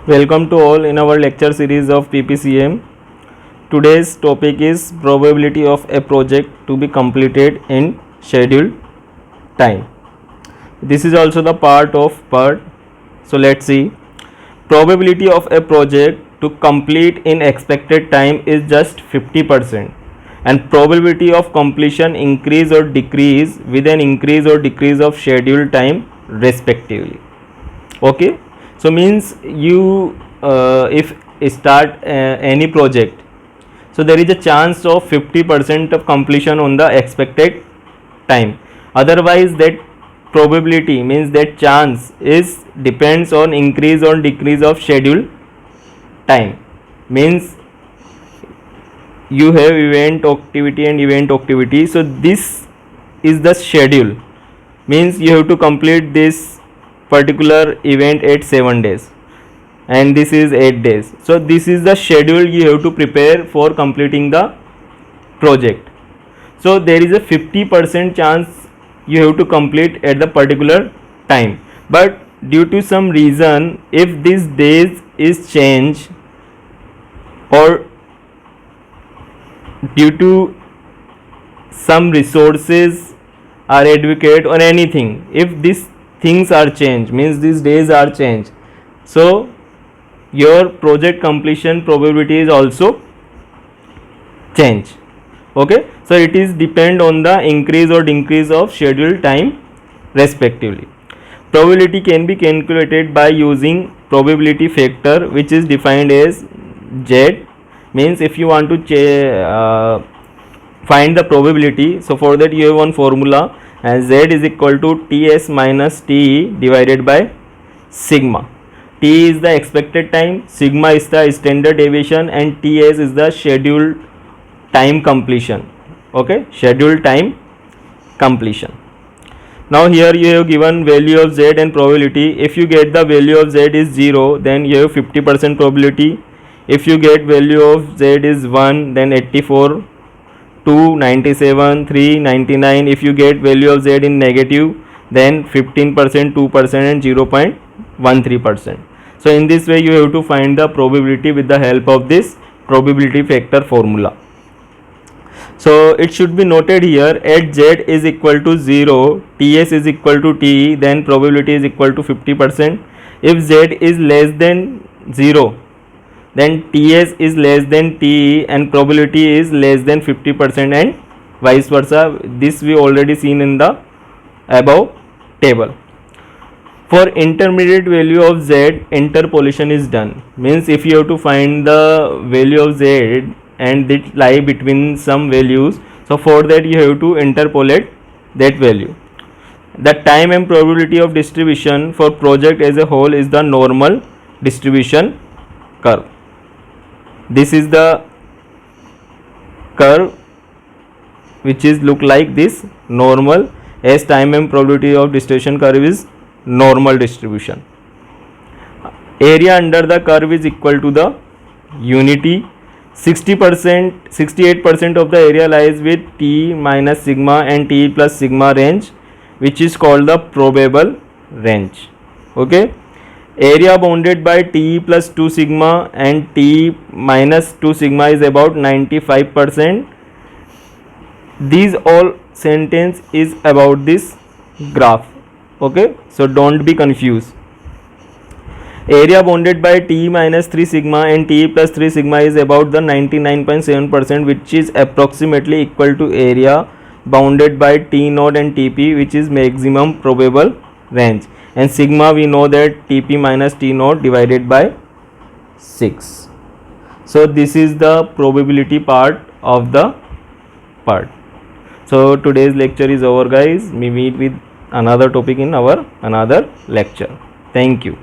Welcome to all in our lecture series of PPCM. Today's topic is probability of a project to be completed in scheduled time. This is also the part. So let's see. Probability of a project to complete in expected time is just 50%, and probability of completion increase or decrease with an increase or decrease of scheduled time respectively. Okay, so means you if start any project, so there is a chance of 50% of completion on the expected time. Otherwise that probability means that chance is depends on increase or decrease of schedule time. Means you have event activity and event activity, so this is the schedule, means you have to complete this particular event at 7 days and this is 8 days. So this is the schedule you have to prepare for completing the project. So there is a 50% chance you have to complete at the particular time, but due to some reason, if this days is changed or due to some resources are adequate or anything, if these things are changed, means these days are changed, so your project completion probability is also change. Okay, so it is depend on the increase or decrease of scheduled time respectively. Probability can be calculated by using probability factor, which is defined as Z. Means if you want to find the probability, so for that you have one formula, and Z is equal to Ts minus Te divided by sigma. T is the expected time, sigma is the standard deviation, and Ts is the scheduled time completion. Okay, scheduled time completion. Now here you have given value of Z and probability. If you get the value of Z is 0, then you have 50% probability. If you get value of Z is 1, then 84, 2, 97, 3, 99. If you get value of Z in negative, then 15%, 2% and 0.13%. So in this way you have to find the probability with the help of this probability factor formula. So it should be noted here, at Z is equal to 0, Ts is equal to Te, then probability is equal to 50%. If Z is less than 0, then Ts is less than Te and probability is less than 50% and vice versa. This we already seen in the above table. For intermediate value of Z, interpolation is done. Means if you have to find the value of Z and it lie between some values, so for that you have to interpolate that value. The time and probability of distribution for project as a whole is the normal distribution curve. This is the curve which is look like this normal, as time and probability of distribution curve is normal distribution. Area under the curve is equal to the unity. 60%, 68% of the area lies with T minus sigma and T plus sigma range, which is called the probable range. Okay, area bounded by T plus 2 sigma and T minus 2 sigma is about 95%. These all sentence is about this graph. Okay, so don't be confused. Area bounded by T minus 3 sigma and T plus 3 sigma is about the 99.7%, which is approximately equal to area bounded by T naught and Tp, which is maximum probable range, and sigma we know that Tp minus T naught divided by 6. So this is the probability part of the part. So today's lecture is over, guys. We meet with another topic in our another lecture. Thank you.